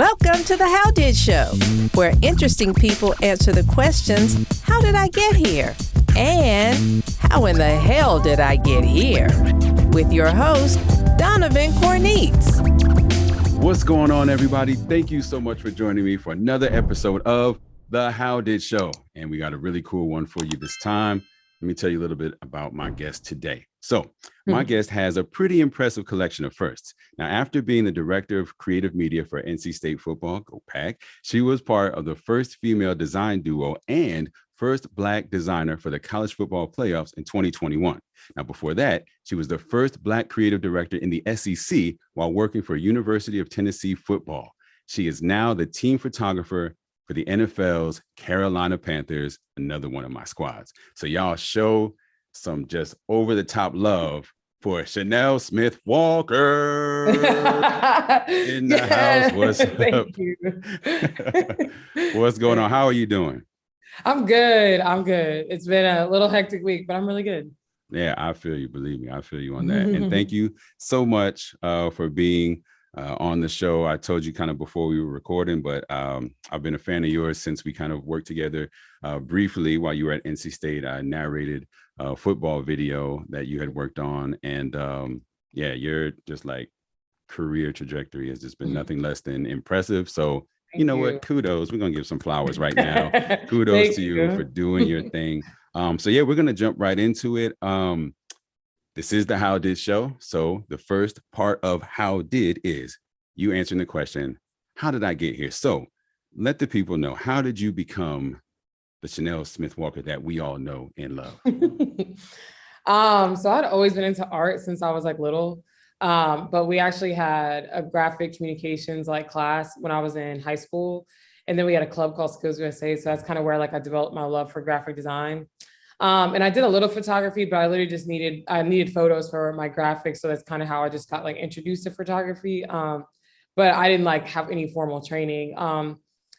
Welcome to the How Did Show, where interesting people answer the questions, how did I get here? And how in the hell did I get here? With your host, Donovan Corneets. What's going on, everybody? Thank you so much for joining me for another episode of the How Did Show. And we got a really cool one for you this time. Let me tell you a little bit about my guest today. So my guest has a pretty impressive collection of firsts. Now, after being the director of creative media for NC State football, go Pack, she was part of the first female design duo and first Black designer for the college football playoffs in 2021. Now, before that, she was the first Black creative director in the SEC while working for University of Tennessee football. She is now the team photographer for the NFL's Carolina Panthers, another one of my squads. So y'all show some just over-the-top love for Chanelle Smith-Walker in the house. What's up? Thank you. What's going on? How are you doing? I'm good. It's been a little hectic week, but I'm really good. Yeah, I feel you. Believe me, I feel you on that. And thank you so much for being on the show. I told you kind of before we were recording, but I've been a fan of yours since we kind of worked together briefly while you were at NC State. I narrated a football video that you had worked on. And yeah, you're just like career trajectory has just been nothing less than impressive. So you know what? Kudos. We're going to give some flowers right now. Kudos to you for doing your thing. So yeah, we're going to jump right into it. This is the How Did Show. So the first part of How Did is you answering the question, how did I get here? So let the people know, how did you become the Chanelle Smith-Walker that we all know and love? So I'd always been into art since I was like little. But we actually had a graphic communications like class when I was in high school. And then we had a club called Skills USA. So that's kind of where like I developed my love for graphic design. And I did a little photography, but I literally just needed photos for my graphics. So that's kind of how I just got like introduced to photography. But I didn't like have any formal training.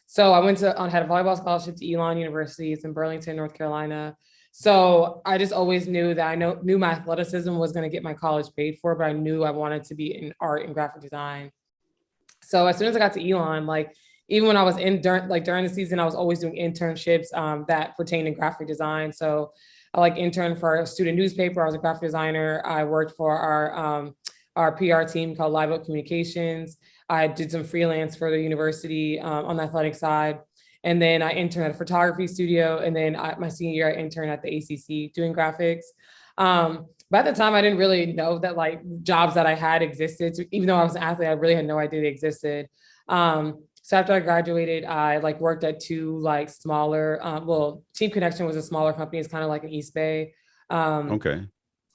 So I had a volleyball scholarship to Elon University. It's in Burlington, North Carolina. So I just always knew that knew my athleticism was going to get my college paid for, but I knew I wanted to be in art and graphic design. So as soon as I got to Elon, like even when I was during the season, I was always doing internships that pertained to graphic design. So I like interned for a student newspaper. I was a graphic designer. I worked for our PR team called Live Oak Communications. I did some freelance for the university on the athletic side. And then I interned at a photography studio. And then my senior year, I interned at the ACC doing graphics. But at the time, I didn't really know that like jobs that I had existed. So even though I was an athlete, I really had no idea they existed. So after I graduated, I like worked at two like smaller, Team Connection was a smaller company. It's kind of like an East Bay. Okay.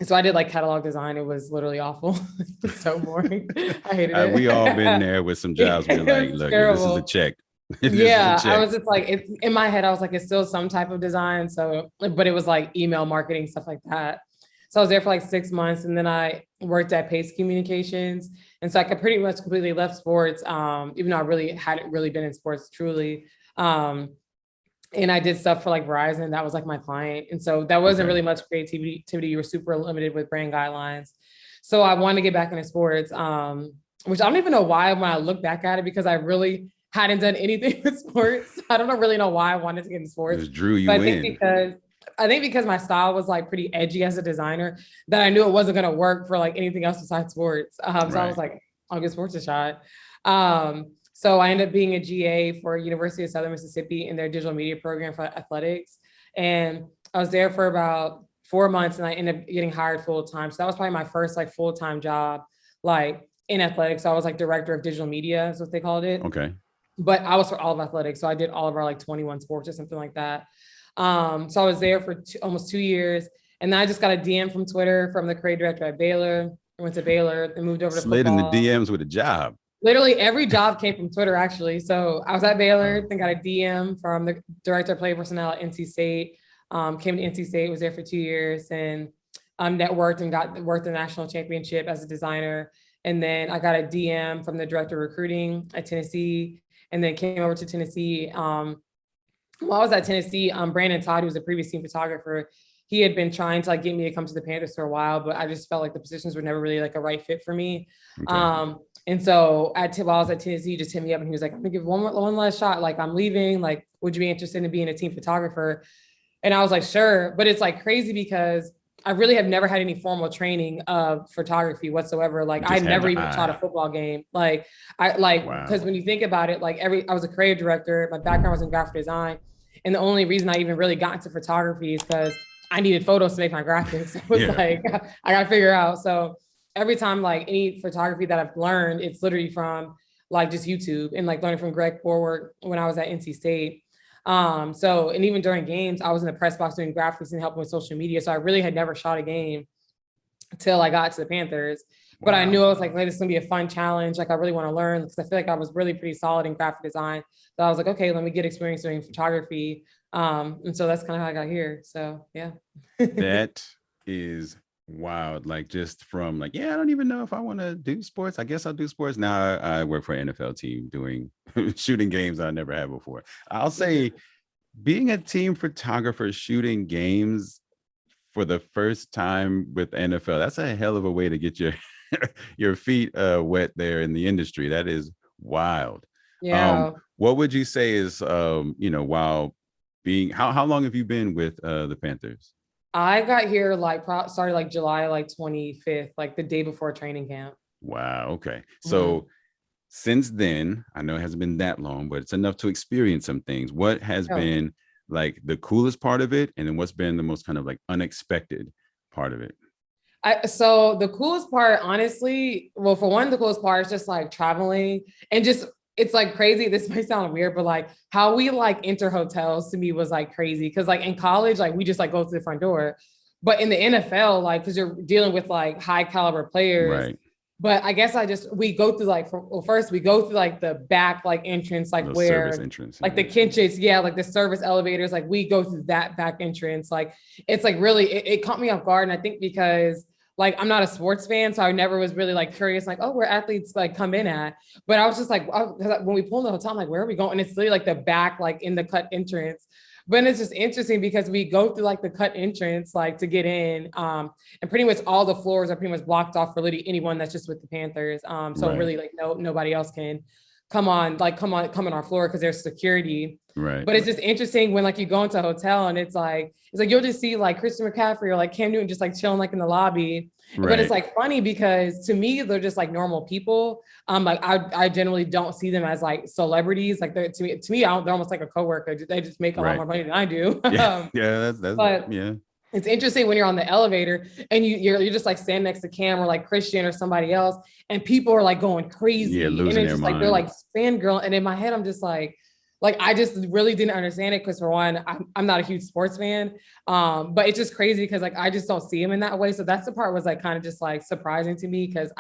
So I did like catalog design. It was literally awful. It was so boring. I hated it. We all been there with some jobs. We're like, look, this is a check. Yeah, I was just like, in my head, I was like, it's still some type of design. So, but it was like email marketing, stuff like that. So I was there for like 6 months, and then I worked at Pace Communications. And so I could pretty much completely left sports, even though I really hadn't really been in sports truly. And I did stuff for like Verizon. That was like my client. And so that wasn't really much creativity. You were super limited with brand guidelines. So I wanted to get back into sports, which I don't even know why when I look back at it, because I really hadn't done anything with sports. I don't really know why I wanted to get into sports. Just drew you in. I think because my style was like pretty edgy as a designer, that I knew it wasn't going to work for like anything else besides sports. So I was like, I'll give sports a shot. So I ended up being a GA for University of Southern Mississippi in their digital media program for athletics. And I was there for about 4 months, and I ended up getting hired full time. So that was probably my first like full-time job, like in athletics. So I was like director of digital media is what they called it. Okay. But I was for all of athletics. So I did all of our like 21 sports or something like that. So I was there for almost 2 years. And then I just got a DM from Twitter from the creative director at Baylor. I went to Baylor and moved over to Slid football. in the DMs with a job. Literally every job came from Twitter, actually. So I was at Baylor, then got a DM from the director of play personnel at NC State. Came to NC State, was there for 2 years, and networked and worked the national championship as a designer. And then I got a DM from the director of recruiting at Tennessee, and then came over to Tennessee. While I was at Tennessee, Brandon Todd, who was a previous team photographer, he had been trying to like get me to come to the Panthers for a while, but I just felt like the positions were never really like a right fit for me. Okay. And so while I was at Tennessee, he just hit me up and he was like, I'm gonna give one last shot. Like, I'm leaving. Like, would you be interested in being a team photographer? And I was like, sure. But it's like crazy because I really have never had any formal training of photography whatsoever. Like, I never even shot a football game. Like, because when you think about it, like I was a creative director. My background was in graphic design. And the only reason I even really got into photography is because I needed photos to make my graphics. It was like, I got to figure out. So every time, like any photography that I've learned, it's literally from like just YouTube and like learning from Greg Forward when I was at NC State. So, and even during games, I was in the press box doing graphics and helping with social media. So I really had never shot a game until I got to the Panthers. But I knew I was like, this is gonna be a fun challenge. Like, I really want to learn because I feel like I was really pretty solid in graphic design. So I was like, okay, let me get experience doing photography. And so that's kind of how I got here. So yeah. That is wild. Like, just from like, I don't even know if I want to do sports. I guess I'll do sports. Now I work for an NFL team doing shooting games I never had before. I'll say being a team photographer shooting games for the first time with NFL, that's a hell of a way to get your feet wet there in the industry. That is wild. Yeah. What would you say is while being how long have you been with the Panthers? I got here started like July 25th, like the day before training camp. Wow. Okay. So since then, I know it hasn't been that long, but it's enough to experience some things. What has been like the coolest part of it? And then what's been the most kind of like unexpected part of it? So the coolest part, honestly, well, for one, the coolest part is just like traveling and just, it's like crazy. This might sound weird, but like how we like enter hotels to me was like crazy. Cause like in college, like we just like go to the front door, but in the NFL, like, cause you're dealing with like high caliber players. Right. But I guess we go through like, first we go through like the back, like entrance, like where like the kitchens, like the service elevators, like we go through that back entrance. Like, it's like really, it caught me off guard. And I think because like, I'm not a sports fan, so I never was really like curious, like, oh, where athletes like come in at. But I was just like, when we pull in the hotel, I'm like, where are we going? And it's literally like the back, like in the cut entrance. But it's just interesting because we go through like the cut entrance, like to get in, and pretty much all the floors are pretty much blocked off for literally anyone that's just with the Panthers. So really like nobody else can come on our floor because there's security. Right. But it's just interesting when like you go into a hotel and it's like you'll just see like Christian McCaffrey or like Cam Newton just like chilling like in the lobby. Right. But it's like funny because to me they're just like normal people. Like I generally don't see them as like celebrities. Like to me they're almost like a coworker. They just make a lot more money than I do. It's interesting when you're on the elevator and you're just like standing next to Cam or like Christian or somebody else, and people are like going crazy. Losing and it's just their like they're like fangirl. And in my head, I'm just like I just really didn't understand it because for one, I'm not a huge sports fan. But it's just crazy because like I just don't see him in that way. So that's the part was like kind of just like surprising to me because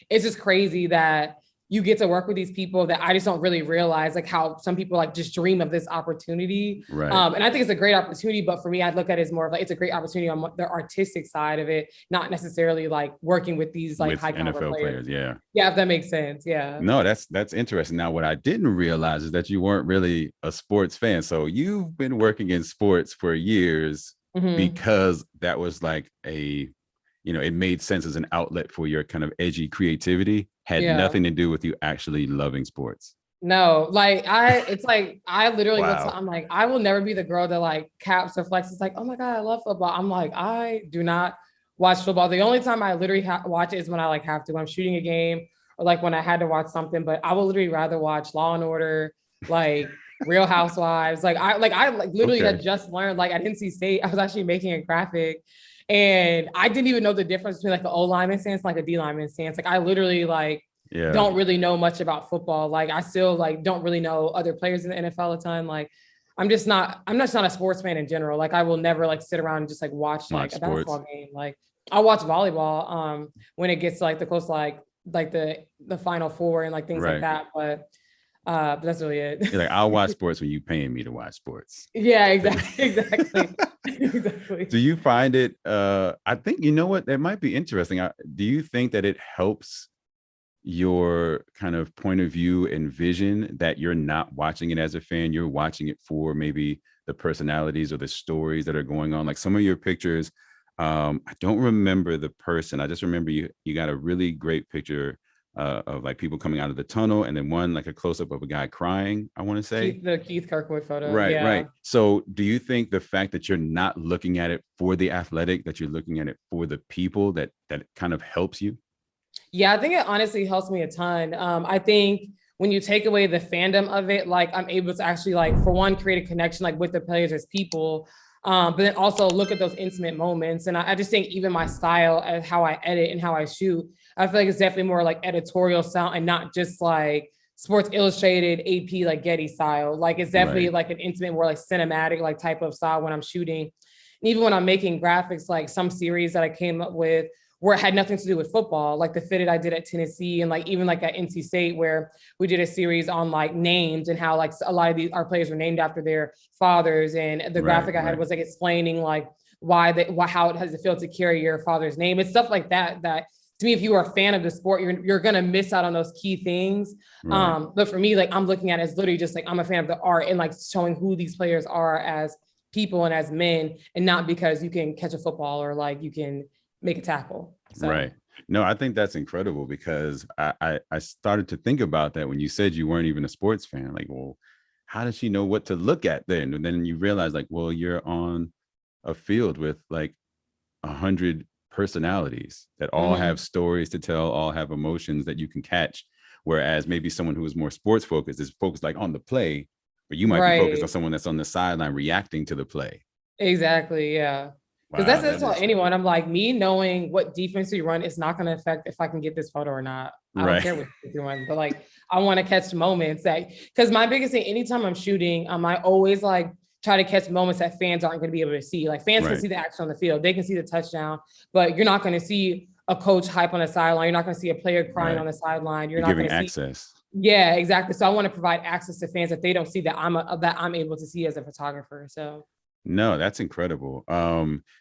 it's just crazy that you get to work with these people that I just don't really realize like how some people like just dream of this opportunity. Right. And I think it's a great opportunity, but for me, I'd look at it as more of like, it's a great opportunity on the artistic side of it, not necessarily like working with these like high NFL players. Yeah. Yeah. If that makes sense. Yeah. No, that's interesting. Now, what I didn't realize is that you weren't really a sports fan. So you've been working in sports for years because that was like it made sense as an outlet for your kind of edgy creativity. Had nothing to do with you actually loving sports. No, like I literally I'm like, I will never be the girl that like caps or flexes like, oh my God, I love football. I'm like, I do not watch football. The only time I literally watch it is when I like have to, when I'm shooting a game or like when I had to watch something, but I will literally rather watch Law and Order, like Real Housewives. I literally had just learned, like at NC State, I was actually making a graphic and I didn't even know the difference between like an O lineman stance, and like a D lineman stance. Like I literally don't really know much about football. Like I still like don't really know other players in the NFL a ton. Like I'm just not a sports fan in general. Like I will never like sit around and just like watch like a basketball game. Like I'll watch volleyball when it gets to, like the close like the Final Four and like things like that. But that's really it. You're like, I'll watch sports when you paying me to watch sports. Yeah, exactly. Exactly. Do you find it? I think you know what, that might be interesting. Do you think that it helps your kind of point of view and vision that you're not watching it as a fan, you're watching it for maybe the personalities or the stories that are going on? Like some of your pictures, I don't remember the person. I just remember you got a really great picture of like people coming out of the tunnel, and then one like a close up of a guy crying, I want to say. The Keith Kirkwood photo. Right, yeah. right. So do you think the fact that you're not looking at it for the athletic, that you're looking at it for the people, that kind of helps you? Yeah, I think it honestly helps me a ton. I think when you take away the fandom of it, like I'm able to actually like, for one, create a connection like with the players as people, but then also look at those intimate moments. And I just think even my style and how I edit and how I shoot, I feel like it's definitely more like editorial style and not just like Sports Illustrated, AP, like Getty style. Like it's definitely like an intimate, more like cinematic, like type of style when I'm shooting. And even when I'm making graphics, like some series that I came up with where it had nothing to do with football, like the fitted I did at Tennessee and like even like at NC State, where we did a series on like names and how like a lot of our players were named after their fathers. And the graphic I had was like explaining like how it has to feel to carry your father's name. It's stuff like that, that to me, if you are a fan of the sport, you're going to miss out on those key things. But for me, like I'm looking at it as literally just like, I'm a fan of the art and like showing who these players are as people and as men, and not because you can catch a football or like you can make a tackle. So. Right. No, I think that's incredible, because I started to think about that when you said you weren't even a sports fan. Like, well, how does she know what to look at then? And then you realize like, well, you're on a field with like 100 personalities that all have stories to tell, all have emotions that you can catch. Whereas maybe someone who is more sports focused is focused like on the play, but you might be focused on someone that's on the sideline reacting to the play. Exactly. Yeah. Because that's what anyone, I'm like, me knowing what defense you run is not going to affect if I can get this photo or not. I don't care what you're doing, but like, I want to catch moments that, because my biggest thing, anytime I'm shooting, I always like try to catch moments that fans aren't going to be able to see. Like fans can see the action on the field. They can see the touchdown, but you're not going to see a coach hype on the sideline. You're not going to see a player crying on the sideline. You're not giving going to access. Yeah, exactly. So I want to provide access to fans that they don't see that I'm able to see as a photographer. So. No, that's incredible.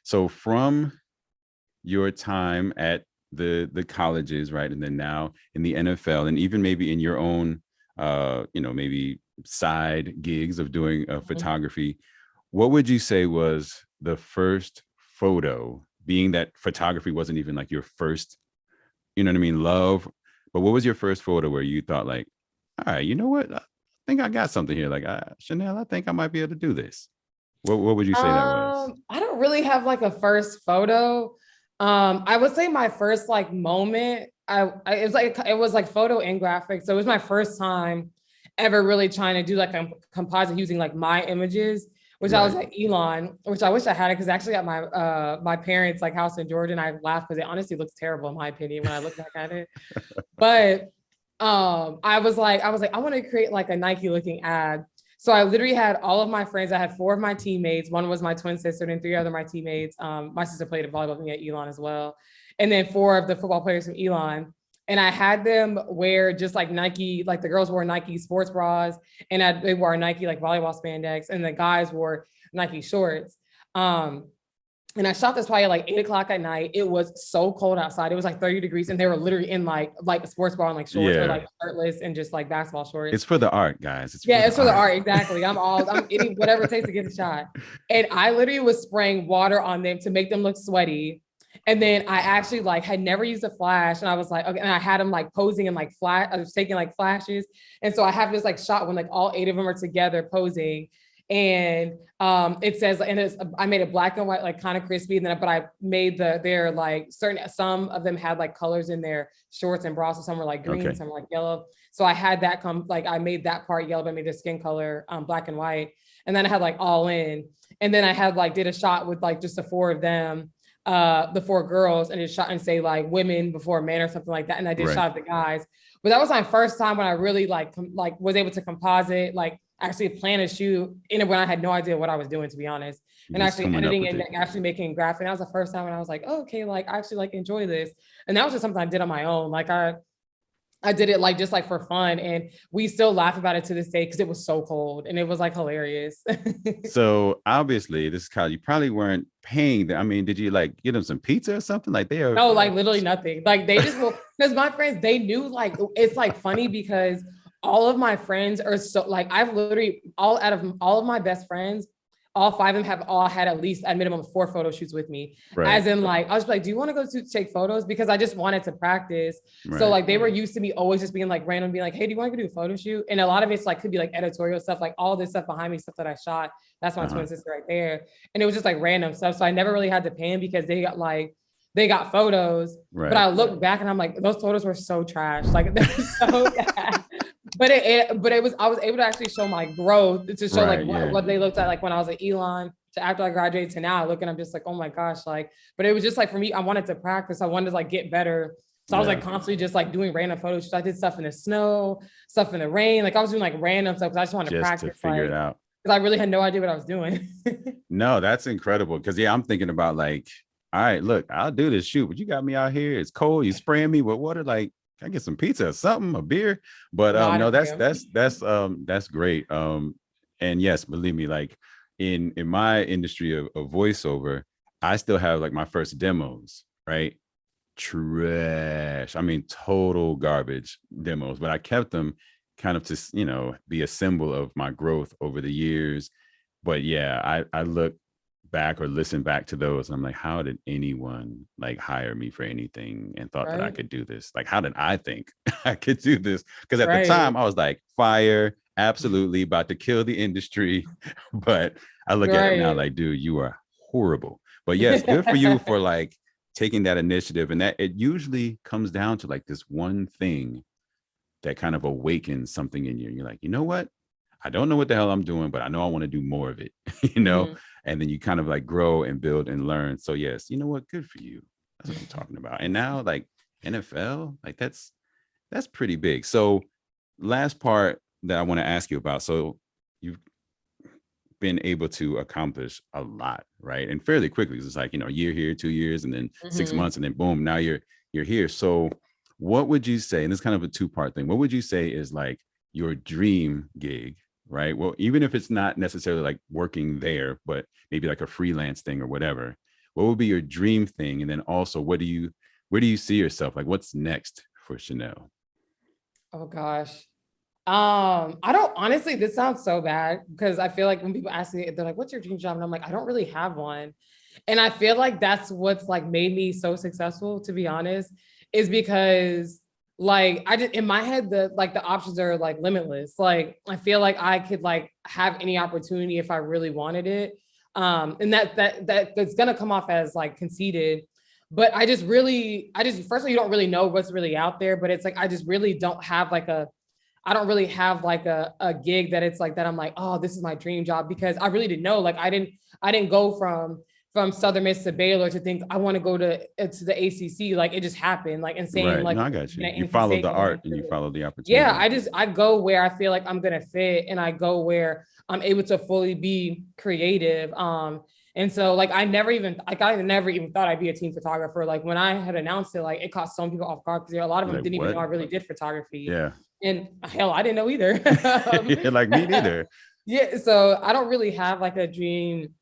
So from your time at the colleges, right, and then now in the NFL, and even maybe in your own, maybe side gigs of doing photography, what would you say was the first photo, being that photography wasn't even like your first, love, but what was your first photo where you thought like, all right, you know what, I think I got something here, like Chanelle, I think I might be able to do this. What would you say that was? I don't really have like a first photo. I would say my first like moment, it was like photo and graphics. So it was my first time ever really trying to do like a composite using like my images, which I was at Elon, which I wish I had it, because actually at my parents' like house in Georgia, and I laughed because it honestly looks terrible in my opinion when I look back at it. But I was like, I want to create like a Nike looking ad. So I literally had all of my friends. I had 4 of my teammates. One was my twin sister, and 3 other my teammates. My sister played volleyball with me at Elon as well. And then 4 of the football players from Elon. And I had them wear just like Nike, like the girls wore Nike sports bras, and they wore Nike like volleyball spandex, and the guys wore Nike shorts. And I shot this probably at like 8:00 at night. It was so cold outside. It was like 30 degrees, and they were literally in like a sports bra and like shorts, or like shirtless and just like basketball shorts. It's for the art, guys. It's for the art. Exactly. I'm eating whatever it takes to get the shot. And I literally was spraying water on them to make them look sweaty. And then I actually like had never used a flash, and I was like, okay. And I had them like posing and like I was taking like flashes. And so I have this like shot when like all 8 of them are together posing. And it says, and I made it black and white, like kind of crispy. And then, but I made their like some of them had like colors in their shorts and bras. So some were like green, some were like yellow. So I had that I made that part yellow, but I made the skin color black and white. And then I had like all in. And then I had like did a shot with like just the 4 of them, the 4 girls, and just shot and say like women before men or something like that. And I did shot of the guys. But that was my first time when I really like was able to composite, like actually plan a shoot when I had no idea what I was doing, to be honest. And actually editing and actually making graphic. And that was the first time when I was like, oh, okay, like I actually like enjoy this. And that was just something I did on my own. Like I did it like just like for fun, and we still laugh about it to this day because it was so cold and it was like hilarious. So obviously, this is college. You probably weren't paying them. I mean, did you like get them some pizza or something? Like they are no, like literally nothing. Like they just because my friends, they knew, like it's like funny because all of my friends are so like I've literally all of my best friends all 5 of them have all had at least a minimum of 4 photo shoots with me. Right. As in like, I was like, do you want to go to take photos? Because I just wanted to practice. Right. So like they were used to me always just being like random, being like, hey, do you want to go do a photo shoot? And a lot of it's like, could be like editorial stuff, like all this stuff behind me, stuff that I shot. That's my twin sister right there. And it was just like random stuff. So I never really had to pay them because they got photos. Right. But I look back and I'm like, those photos were so trash. Like they're so bad. But it was, I was able to actually show my growth to show what they looked at like when I was at Elon to after I graduated to now I look and I'm just like, oh my gosh, like, but it was just like for me, I wanted to practice. I wanted to like get better. So I was like constantly just like doing random photo shoots. I did stuff in the snow, stuff in the rain. Like I was doing like random stuff because I just wanted to practice. To figure it out. Because I really had no idea what I was doing. No, that's incredible. Because I'm thinking about like, all right, look, I'll do this shoot, but you got me out here. It's cold. You spraying me with water. Like, can I get some pizza or something, a beer? But no, that's great. And yes, believe me, like in my industry of voiceover, I still have like my first demos, right? Trash. I mean, total garbage demos, but I kept them kind of to, be a symbol of my growth over the years. But yeah, I look back or listen back to those and I'm like, how did anyone like hire me for anything and thought that I could do this? Like, how did I think I could do this? Because at the time I was like, fire, absolutely about to kill the industry. But I look at it now like, dude, you are horrible. But yes, good for you for like taking that initiative. And that it usually comes down to like this one thing that kind of awakens something in you. And you're like, you know what? I don't know what the hell I'm doing, but I know I want to do more of it, and then you kind of like grow and build and learn. So yes, you know what? Good for you. That's what I'm talking about. And now like NFL, like that's pretty big. So last part that I want to ask you about. So you've been able to accomplish a lot, right? And fairly quickly. It's like, a year here, 2 years, and then 6 months, and then boom, now you're here. So what would you say, and it's kind of a 2-part thing, what would you say is like your dream gig? Right. Well, even if it's not necessarily like working there, but maybe like a freelance thing or whatever, what would be your dream thing? And then also, where do you see yourself? Like, what's next for Chanelle? Oh gosh. I don't honestly, this sounds so bad because I feel like when people ask me, they're like, what's your dream job? And I'm like, I don't really have one. And I feel like that's what's like made me so successful, to be honest, is because like I just in my head the options are like limitless. Like I feel like I could like have any opportunity if I really wanted it. And that's gonna come off as like conceited, but I just firstly, you don't really know what's really out there, but it's like I just really don't have like a gig that it's like that I'm like, oh, this is my dream job, because I really didn't know. Like I didn't go from Southern Miss to Baylor to think I want to go to the ACC. Like it just happened. Like insane. Right. Like no, I got you. You follow the art and you follow the opportunity. Yeah, I go where I feel like I'm gonna fit, and I go where I'm able to fully be creative. And so like I never even thought I'd be a team photographer. Like when I had announced it, like it caught some people off guard because a lot of them didn't even know I really did photography. Yeah. And hell, I didn't know either. Like me neither. Yeah. So I don't really have like a dream.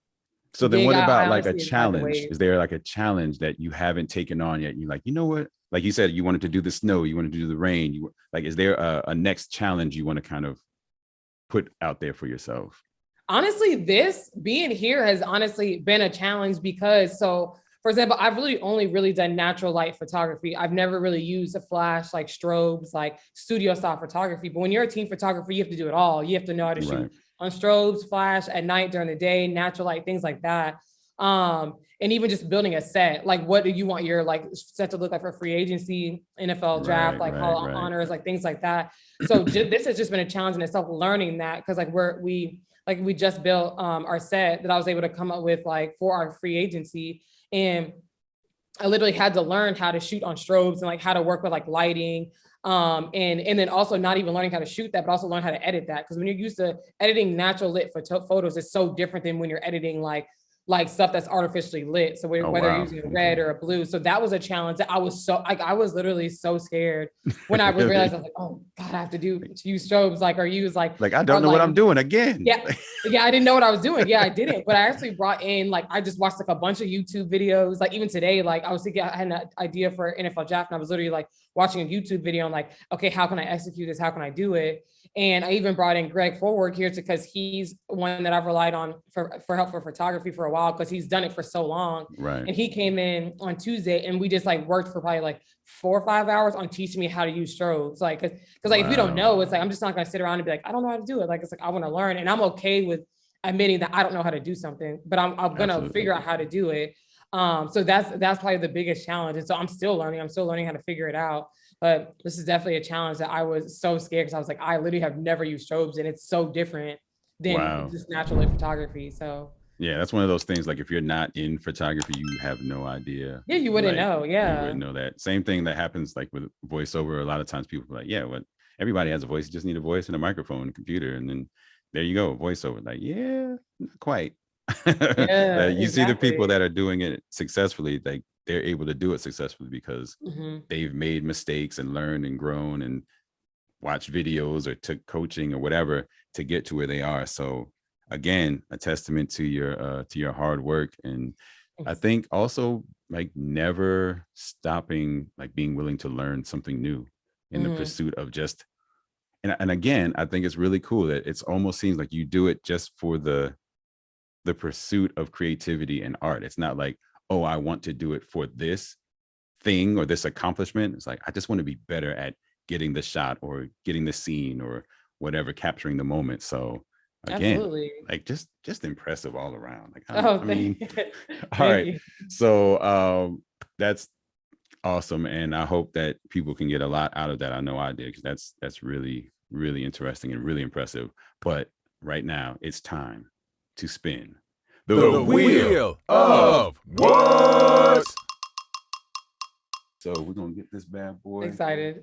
So then what about like a challenge? Is there like a challenge that you haven't taken on yet? You're like, you know what? Like you said, you wanted to do the snow, you wanted to do the rain. Is there a next challenge you want to kind of put out there for yourself? Honestly, this being here has honestly been a challenge because, so for example, I've only really done natural light photography. I've never really used a flash, like strobes, like studio style photography. But when you're a team photographer, you have to do it all. You have to know how to shoot on strobes, flash, at night, during the day, natural light, things like that. And even just building a set, like what do you want your like set to look like for free agency, NFL draft, Hall of Honors, like things like that. So this has just been a challenge in itself, learning that, because like we just built our set that I was able to come up with like for our free agency. And I literally had to learn how to shoot on strobes and like how to work with like lighting. And then also not even learning how to shoot that, but also learn how to edit that. Because when you're used to editing natural lit photos, it's so different than when you're editing like stuff that's artificially lit. So whether you're using a red or a blue. So that was a challenge that I was literally so scared when I realized I was like, oh God, I have to use strobes, like, or use like I don't know what I'm doing again. Yeah. I didn't know what I was doing. Yeah, I didn't. But I actually brought in, like, I just watched like a bunch of YouTube videos. Like even today, like I was thinking I had an idea for NFL draft and I was literally like watching a YouTube video and like, okay, how can I execute this? How can I do it? And I even brought in Greg Forward here because he's one that I've relied on for help for photography for a while because he's done it for so long. Right. And he came in on Tuesday and we just like worked for probably like 4 or 5 hours on teaching me how to use strobes. Like, cause like, if you don't know, it's like, I'm just not going to sit around and be like, I don't know how to do it. Like, it's like, I want to learn. And I'm okay with admitting that I don't know how to do something, but I'm going to figure out how to do it. So that's probably the biggest challenge. And so I'm still learning how to figure it out. But this is definitely a challenge that I was so scared because I was like, I literally have never used strobes and it's so different than just natural light photography. So yeah, that's one of those things. Like if you're not in photography, you have no idea. Yeah, you wouldn't know. Yeah, you wouldn't know that. Same thing that happens like with voiceover. A lot of times people are like, yeah, what? Everybody has a voice. You just need a voice and a microphone and a computer, and then there you go, voiceover. Like, yeah, not quite. Yeah, you see the people that are doing it successfully, like they're able to do it successfully because they've made mistakes and learned and grown and watched videos or took coaching or whatever to get to where they are. So again, a testament to your hard work. And I think also like never stopping, like being willing to learn something new in the pursuit of just, and again, I think it's really cool that it's almost seems like you do it just for the pursuit of creativity and art. It's not like, oh, I want to do it for this thing or this accomplishment. It's like, I just want to be better at getting the shot or getting the scene or whatever, capturing the moment. So again, absolutely. like just impressive all around. Like, I mean, all right. You. So that's awesome. And I hope that people can get a lot out of that. I know I did, because that's really, really interesting and really impressive. But right now it's time to spin the wheel of what? So we're gonna get this bad boy. Excited.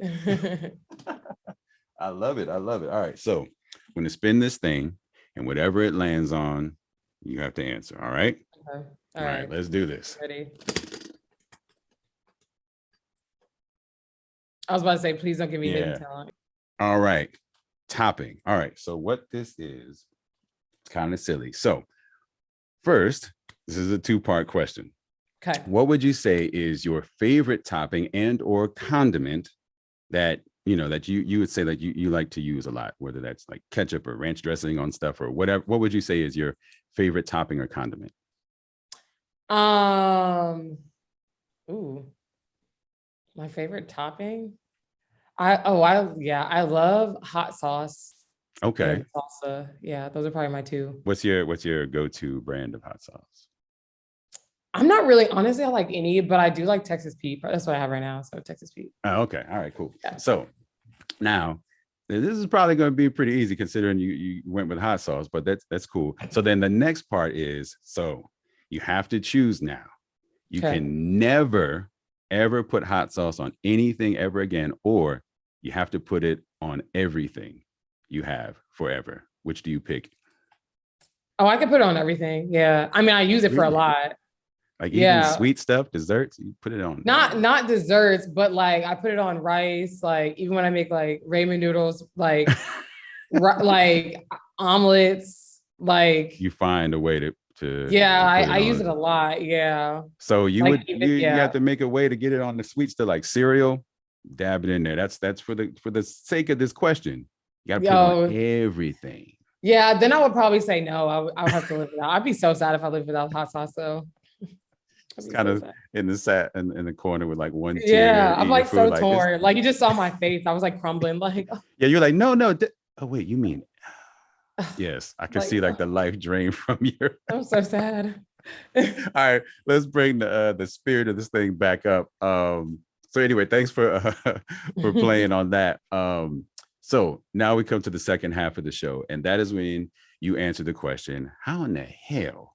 I love it. All right. So I'm gonna spin this thing, and whatever it lands on, you have to answer. All right. Okay. All right. Let's do this. Ready. I was about to say, please don't give me hidden talent. All right. Topping. All right. So what this is, it's kind of silly. So first, this is a 2-part question. Okay. What would you say is your favorite topping and or condiment that you would say that you like to use a lot, whether that's like ketchup or ranch dressing on stuff or whatever? What would you say is your favorite topping or condiment? My favorite topping. I love hot sauce. Okay. Salsa. Yeah, those are probably my 2. What's your go-to brand of hot sauce? I'm not really, honestly, I like any, but I do like Texas Pete. That's what I have right now. So Texas Pete. Oh, okay. All right, cool. Yeah. So now this is probably going to be pretty easy considering you went with hot sauce, but that's cool. So then the next part is, so you have to choose now. You can never, ever put hot sauce on anything ever again, or you have to put it on everything you have forever. Which do you pick? Oh, I can put it on everything. Yeah. I mean, I use it for a lot. Like even sweet stuff, desserts, you put it on. Not desserts, but like I put it on rice. Like even when I make like ramen noodles, like like omelets, like you find a way to I use it a lot. Yeah. So you have to make a way to get it on the sweets to like cereal, dab it in there. That's for the sake of this question. You gotta put it on everything. Yeah, then I would probably say no. I would have to live without. I'd be so sad if I lived without hot sauce though. It's kind of in the corner with like one tear. Yeah, I'm like so torn. Like you just saw my face. I was like crumbling. Like yeah, you're like no. Oh wait, you mean? Yes, I can see like the life drain from your. I'm so sad. All right, let's bring the spirit of this thing back up. So anyway, thanks for playing on that. So now we come to the second half of the show, and that is when you answer the question, how in the hell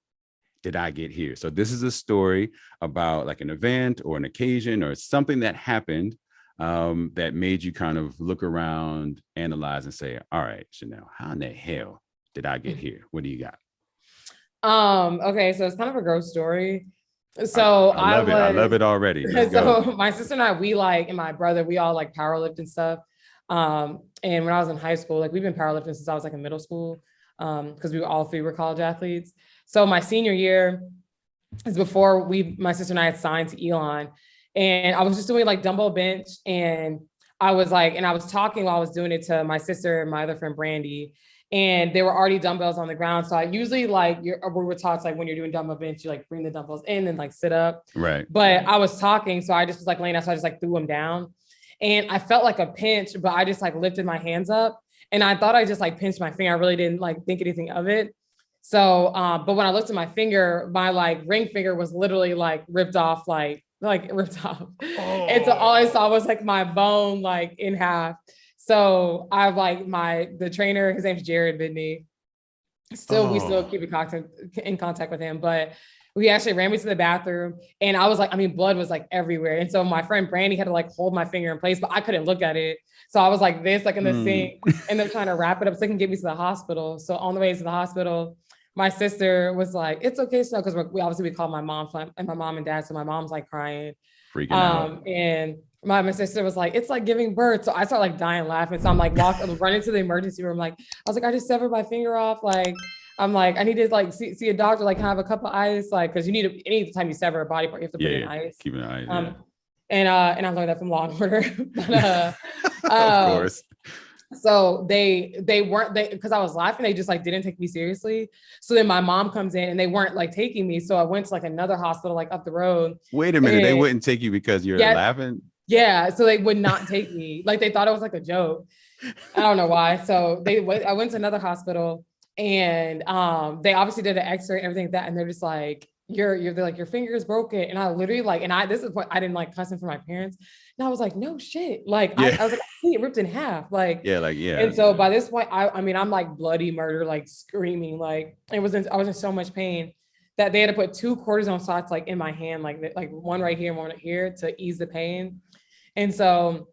did I get here? So this is a story about like an event or an occasion or something that happened that made you kind of look around, analyze, and say, all right, Chanelle, how in the hell did I get here? What do you got? Okay, so it's kind of a gross story. So I love it already. So my sister and I, and my brother, we all like powerlift and stuff. And when I was in high school, like we've been powerlifting since I was like in middle school, because we all 3 were college athletes. So my senior year is before my sister and I had signed to Elon. And I was just doing like dumbbell bench, and I was talking while I was doing it to my sister and my other friend Brandy, and there were already dumbbells on the ground. So I usually we were taught like when you're doing dumbbell bench, you like bring the dumbbells in and like sit up. Right. But I was talking, so I just was like laying out, so I just like threw them down, and I felt like a pinch, but I just like lifted my hands up, and I thought I just like pinched my finger. I really didn't like think anything of it. So, but when I looked at my finger, my like ring finger was literally like ripped off, like ripped off. Oh. And so all I saw was like my bone like in half. So I like the trainer, his name's Jared Bidney. We still keep in contact with him, but we actually ran me to the bathroom, and I was like, blood was like everywhere. And so my friend Brandy had to like hold my finger in place, but I couldn't look at it. So I was like this, like in the sink, and they're trying to wrap it up so they can get me to the hospital. So on the way to the hospital, my sister was like, "It's okay, so," because we called my mom and my mom and dad. So my mom's like crying, freaking out. And my sister was like, "It's like giving birth." So I started like dying laughing. So I'm like running to the emergency room. Like, I was like, "I just severed my finger off." Like, I'm like, I need to like see a doctor, like have a cup of ice, like, because anytime you sever a body part, you have to put it in ice. Keep it in ice. And I learned that from Law and Order. But, of course. So they because I was laughing, they just like didn't take me seriously. So then my mom comes in, and they weren't like taking me. So I went to like another hospital like up the road. Wait a minute, they wouldn't take you because you're laughing? Yeah, so they would not take me. Like they thought it was like a joke. I don't know why. So I went to another hospital, and they obviously did an x-ray and everything like that, and they're just like, they're like, your finger is broken. And I literally like, this is what I didn't like cussing for my parents. And I was like, no shit. Like, I was like, I see it ripped in half. Like, yeah. And so by this point, I'm like bloody murder, like screaming, like I was in so much pain that they had to put 2 cortisone shots like in my hand, like one right here and one right here to ease the pain. And so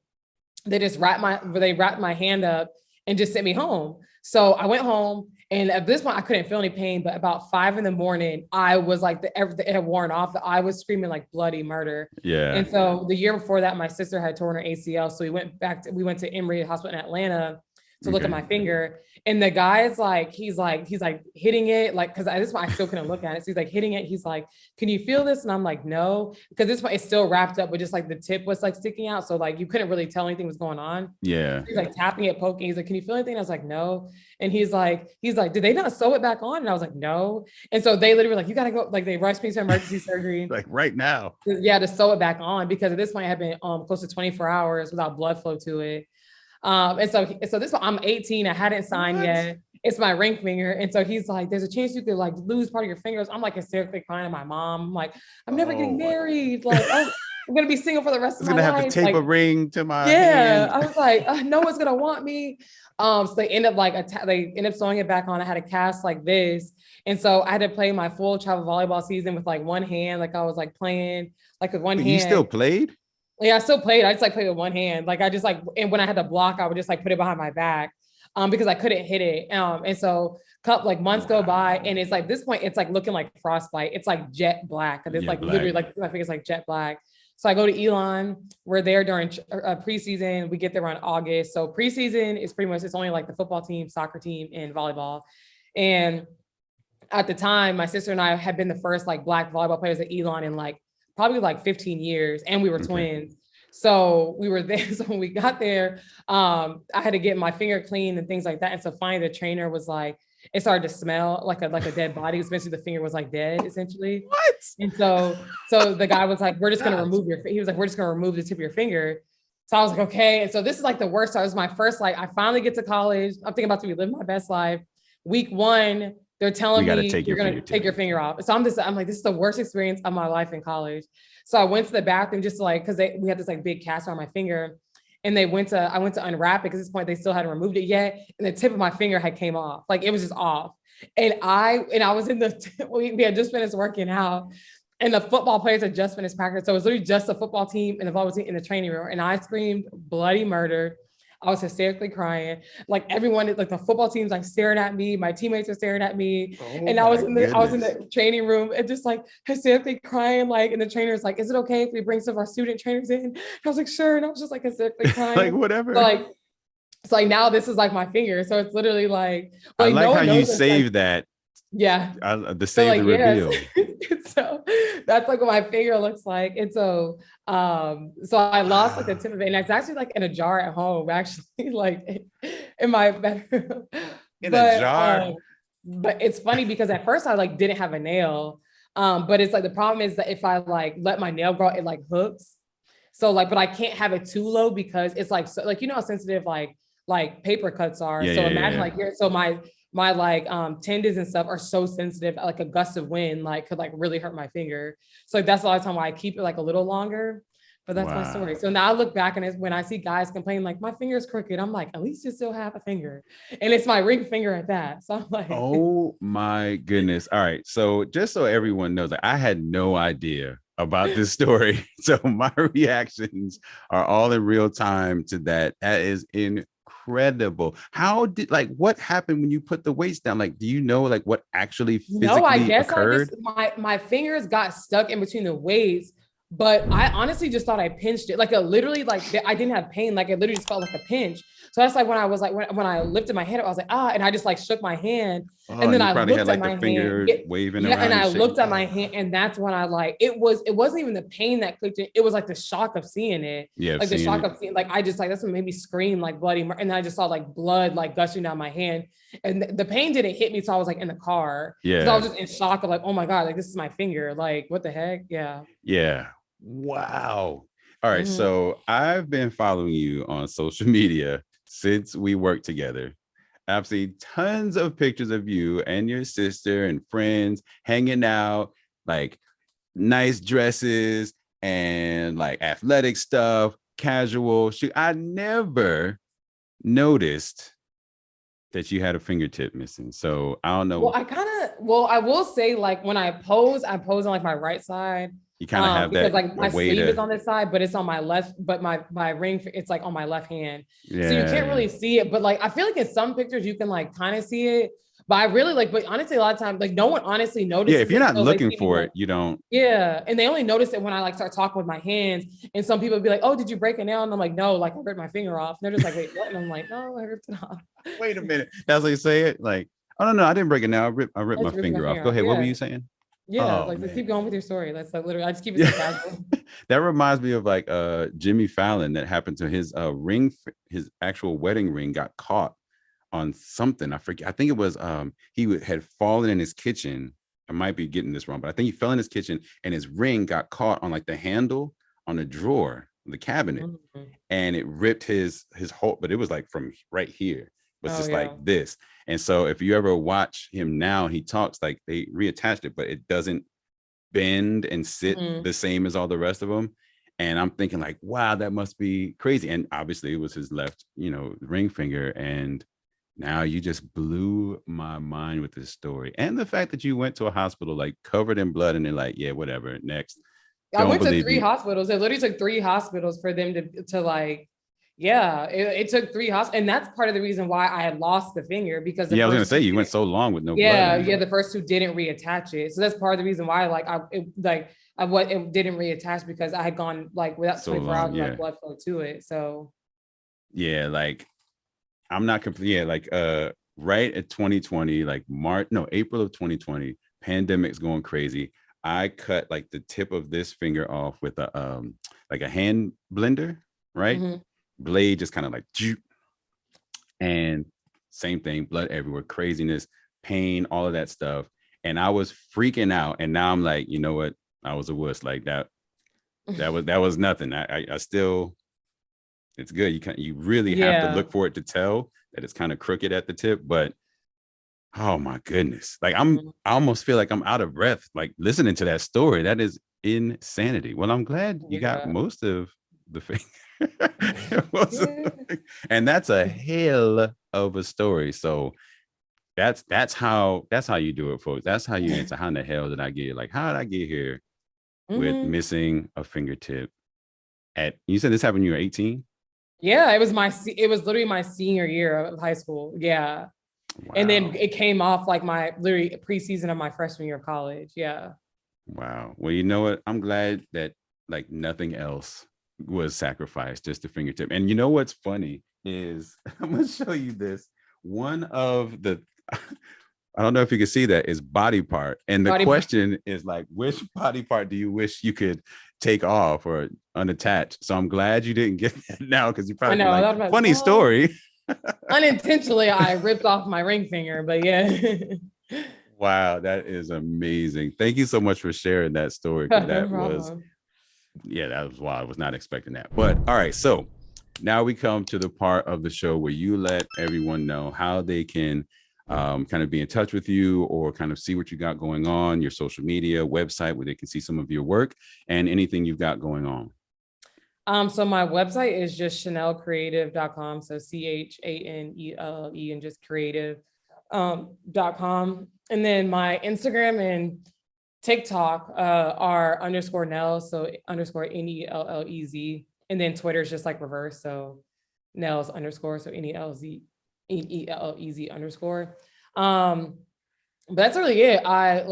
they just wrapped my hand up and just sent me home. So I went home, and at this point I couldn't feel any pain, but about 5 a.m, I was like, it had worn off. I was screaming like bloody murder. Yeah. And so the year before that, my sister had torn her ACL. So we went to Emory Hospital in Atlanta to look at my finger. And the guy's like, he's like hitting it, like, because at this point I still couldn't look at it. So he's like hitting it. He's like, "Can you feel this?" And I'm like, "No," because this point it's still wrapped up, but just like the tip was like sticking out. So like you couldn't really tell anything was going on. Yeah. He's like tapping it, poking. He's like, "Can you feel anything?" I was like, "No." And he's like, "Did they not sew it back on?" And I was like, "No." And so they literally were like, "You gotta go." Like they rushed me to emergency surgery. Like right now. Yeah, to sew it back on, because at this point it had been close to 24 hours without blood flow to it. And so this one, I'm 18. I hadn't signed yet. It's my ring finger. And so he's like, "There's a chance you could like lose part of your fingers." I'm like hysterically crying to my mom. I'm like, "I'm never getting married. Like, I'm going to be single for the rest of my life. I'm going to have to tape a ring to my hand. I was like, no one's going to want me. So they end up sewing it back on. I had a cast like this. And so I had to play my full travel volleyball season with like one hand. Like I was like playing like with one hand. You still played? Yeah, I still played. I just like played with one hand. Like I just like, and when I had to block, I would just like put it behind my back because I couldn't hit it. And so like months go by, and it's like this point, it's like looking like frostbite. It's like jet black. And it's like black. Literally like my finger's like jet black. So I go to Elon. We're there during preseason. We get there around August. So preseason is pretty much, it's only like the football team, soccer team, and volleyball. And at the time, my sister and I had been the first like Black volleyball players at Elon in like probably like 15 years. And we were twins. So we were there. So when we got there, I had to get my finger clean and things like that. And so finally the trainer was like, it started to smell like a dead body. Essentially the finger was like dead, essentially. What? And so the guy was like, "We're just going to remove he was like, "We're just going to remove the tip of your finger." So I was like, okay. And so this is like the worst. So it was my first, like, I finally get to college. I'm thinking about to be living my best life. Week 1, they're telling me you're going to take your finger off. So I'm like, this is the worst experience of my life in college. So I went to the bathroom just to like, because we had this like big cast on my finger, and I went to unwrap it because at this point they still hadn't removed it yet. And the tip of my finger had came off. Like it was just off. And I was we had just finished working out, and the football players had just finished practice. So it was literally just the football team and the volleyball team in the training room. And I screamed bloody murder. I was hysterically crying. Like everyone, like the football team's like staring at me. My teammates are staring at me. And I was in the training room and just like hysterically crying. Like, and the trainer's like, "Is it okay if we bring some of our student trainers in?" And I was like, "Sure." And I was just like hysterically crying. Like whatever. So like now this is like my finger. So it's literally like, I like how you save that Yeah. The So save like, the yes. reveal. So that's like what my finger looks like. And so I lost like a tip of it. And it's actually like in a jar at home, actually, like in my bedroom. In a jar. But it's funny because at first I like didn't have a nail. But it's like the problem is that if I like let my nail grow, it like hooks. So like, but I can't have it too low because it's like so like you know how sensitive like paper cuts are. Yeah, so yeah, imagine yeah. like here, so my like tendons and stuff are so sensitive, like a gust of wind like could like really hurt my finger. So like, that's a lot of time why I keep it like a little longer. But that's my story. Wow. So now I look back and it's when I see guys complain like my finger's crooked, I'm like, at least you still have a finger. And it's my ring finger at that. So I'm like, Oh my goodness. All right. So just so everyone knows, I had no idea about this story. So my reactions are all in real time to that. That is incredible. How did like what happened when you put the weights down? Like, do you know like what actually physically no, I guess occurred? my fingers got stuck in between the weights, but I honestly just thought I pinched it. Like it literally, like I didn't have pain. Like it literally just felt like a pinch. So that's like when I was like when I lifted my head up, I was like and I just like shook my hand, Oh, and then you I probably had looked at like my the hand. finger waving Yeah, around. and I shaking. looked at my hand, and that's when I like it wasn't even the pain that clicked in. It was like the shock of seeing it. Yeah, Like the seeing shock it. of seeing, like I just like that's what made me scream like bloody, and then I just saw like blood like gushing down my hand, and the pain didn't hit me, so I was like in the car. Because I Yeah. was just in shock of like, oh my God, like this is my finger. Like, what the heck? Yeah. Yeah. Wow. All right. Mhm. So I've been following you on social media since we worked together. I've seen tons of pictures of you and your sister and friends hanging out, like nice dresses and like athletic stuff, casual shoot. I never noticed that you had a fingertip missing. So I don't know. I will say like when I pose on like my right side. You kind of have Because that like my way sleeve is to, on this side, but it's on my left, but my ring, it's like on my left hand. So you can't yeah. really see it, but like I feel like in some pictures you can like kind of see it. But I really like, but honestly, a lot of times, like no one honestly notices. Yeah, if you're it not until they looking see me, for like, it, you don't. yeah. And they only notice it when I like start talking with my hands. And some people be like, oh, did you break a nail? And I'm like, no, like I ripped my finger off. And they're just like, wait, what? And I'm like, no, I ripped it off. Wait a minute. That's how you say it. Like, oh no, I didn't break it now. I ripped I my just ripped my finger off. finger Go off. ahead. What were Yeah. you saying? Yeah. Oh Like just man. keep going with your story. That's like literally, I just keep it so casual. That reminds me of like Jimmy Fallon. That happened to his ring. His actual wedding ring got caught on something. I forget. I think it was had fallen in his kitchen. I might be getting this wrong, but I think he fell in his kitchen and his ring got caught on like the handle on the drawer, the cabinet, Mhm. and it ripped his whole. But it was like from right here. It was Oh just like yeah. this. And so if you ever watch him now, he talks like they reattached it, but it doesn't bend and sit Mhm. the same as all the rest of them. And I'm thinking like, wow, that must be crazy. And obviously it was his left, ring finger. And now you just blew my mind with this story. And the fact that you went to a hospital like covered in blood and they're like, yeah, whatever, next. I Don't went to believe 3 you. hospitals. It literally took 3 hospitals for them to like, yeah, it took 3 hospitals. And that's part of the reason why I had lost the finger because the Yeah, I was gonna first say 2 you went didn't, so long with no blood. yeah, yeah, the first 2 didn't reattach it. So that's part of the reason why it didn't reattach because I had gone like without So 24 long, hours yeah. like blood flow to it. So Yeah, like I'm not complete. Yeah, like right at 2020, like April of 2020, pandemic's going crazy. I cut like the tip of this finger off with a like a hand blender, right? mhm. Blade just kind of like and same thing, blood everywhere, craziness, pain, all of that stuff. And I was freaking out. And now I'm like, you know what? I was a wuss. Like that was nothing. I still, it's good. You really have to Yeah. look for it to tell that it's kind of crooked at the tip, but oh my goodness. Like Mhm. I almost feel like I'm out of breath, like listening to that story. That is insanity. Well, I'm glad you got Yeah. most of the thing. Yeah. And that's a hell of a story. So that's how you do it, folks. That's how you answer. How in the hell did I get here? Like, how did I get here with Mhm. missing a fingertip? You said this happened when you were 18? Yeah, it was literally my senior year of high school. Yeah. And then Wow. it came off like my literally preseason of my freshman year of college. Yeah. Wow. Well, you know what? I'm glad that like nothing else was sacrificed, just the fingertip. And you know what's funny is I'm gonna show you this. One of the I don't know if you can see that, is body part. And the Body part. question is like, which body part do you wish you could take off or unattach? So I'm glad you didn't get that now, because you probably I know, like, that was funny like, story. Unintentionally, I ripped off my ring finger, but yeah. Wow, that is amazing. Thank you so much for sharing that story. 'Cause that was, that was wild. I was not expecting that. But all right, so now we come to the part of the show where you let everyone know how they can kind of be in touch with you, or kind of see what you got going on, your social media, website where they can see some of your work and anything you've got going on. So my website is just chanellecreative.com. So CHANELLE and just creative.com. And then my Instagram and TikTok are _Nell, so _NELLEZ. And then Twitter is just like reverse. So Nell's _, so NELLEZ _. But that's really it. I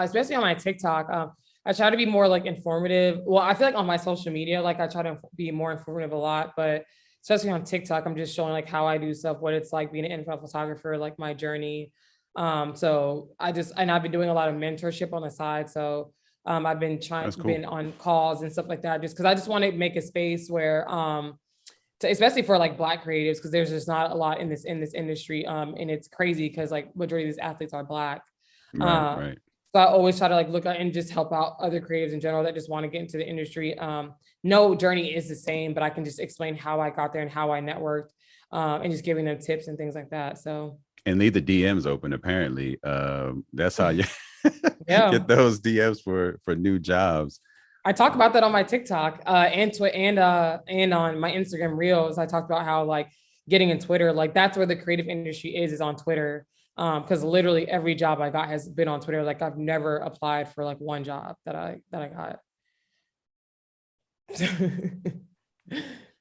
especially on my TikTok, I try to be more like informative. Well, I feel like on my social media, like I try to be more informative a lot, but especially on TikTok, I'm just showing like how I do stuff, what it's like being an NFL photographer, like my journey. So I've been doing a lot of mentorship on the side. So I've been been on calls and stuff like that, just because I just want to make a space where, especially for like Black creatives, because there's just not a lot in this industry. And it's crazy because like majority of these athletes are Black. Right. So I always try to like look at and just help out other creatives in general that just want to get into the industry. No journey is the same, but I can just explain how I got there and how I networked, and just giving them tips and things like that. So. And leave the DMs open. Apparently, that's how you get those DMs for new jobs. I talk about that on my TikTok and on my Instagram Reels. I talked about how like getting in Twitter, like that's where the creative industry is on Twitter. Because literally every job I got has been on Twitter. Like I've never applied for like one job that I got.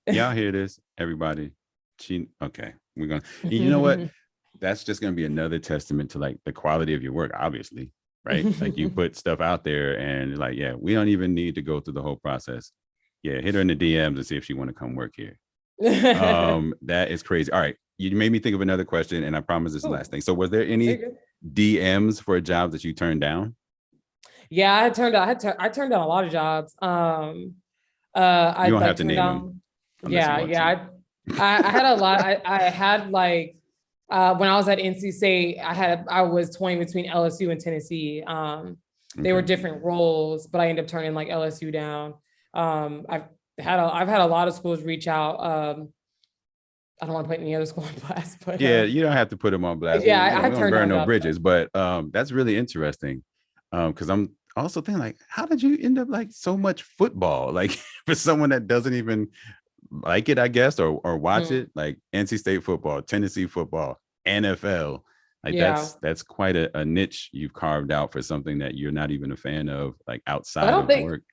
Y'all hear this, everybody? Okay, we're gonna. You know what? That's just gonna be another testament to like the quality of your work, obviously, right? Like you put stuff out there, and like, yeah, we don't even need to go through the whole process. Yeah, hit her in the DMs and see if she want to come work here. That is crazy. All right. You made me think of another question, and I promise this is the last thing. So was there any DMs for a job that you turned down? Yeah, I turned down a lot of jobs. You don't have to name them. Yeah. I had a lot. I had like, when I was at NC State, I was toying between LSU and Tennessee. They were different roles, but I ended up turning like LSU down. I've had a lot of schools reach out. I don't want to put any other school on blast, but you don't have to put them on blast. Yeah, I don't burn no bridges, but that's really interesting. Because I'm also thinking like, how did you end up like so much football? Like for someone that doesn't even like it, I guess, or watch it, like NC State football, Tennessee football, NFL. Like that's quite a niche you've carved out for something that you're not even a fan of, like outside of work.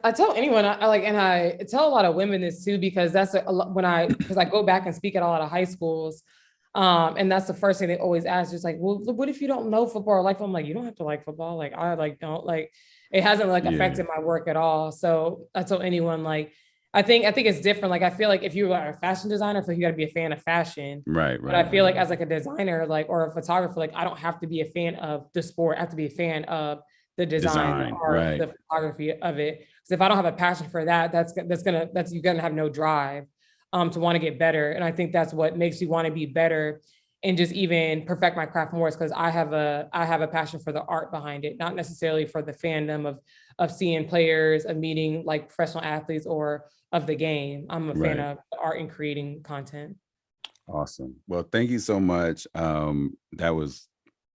I tell anyone, I tell a lot of women this too, because that's because I go back and speak at a lot of high schools. And that's the first thing they always ask, just like, well, what if you don't know football or like football? I'm like, you don't have to like football. Like I like don't like, it hasn't like affected my work at all. So I tell anyone, like, I think it's different. Like, I feel like if you are a fashion designer, I feel like you got to be a fan of fashion. Right. But I feel like as like a designer, like, or a photographer, like I don't have to be a fan of the sport. I have to be a fan of the design or the photography of it. Because if I don't have a passion for that, you're gonna have no drive to want to get better. And I think that's what makes you want to be better and just even perfect my craft more, is because I have a passion for the art behind it, not necessarily for the fandom of seeing players, of meeting like professional athletes or of the game. I'm a fan of the art and creating content. Awesome. Well, thank you so much. That was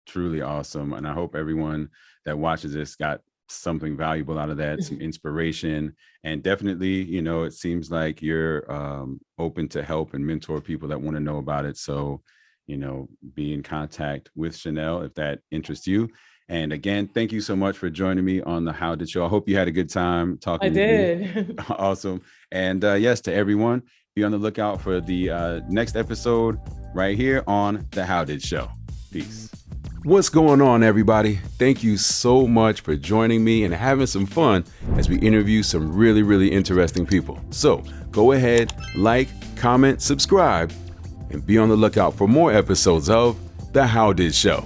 truly awesome. And I hope everyone that watches this got something valuable out of that, some inspiration. And definitely, it seems like you're open to help and mentor people that want to know about it. So, be in contact with Chanelle if that interests you. And again, thank you so much for joining me on the How Did Show. I hope you had a good time talking to me. I did. Awesome. And yes, to everyone, be on the lookout for the next episode right here on the How Did Show. Peace. What's going on, everybody? Thank you so much for joining me and having some fun as we interview some really, really interesting people. So go ahead, like, comment, subscribe, and be on the lookout for more episodes of The How Did Show.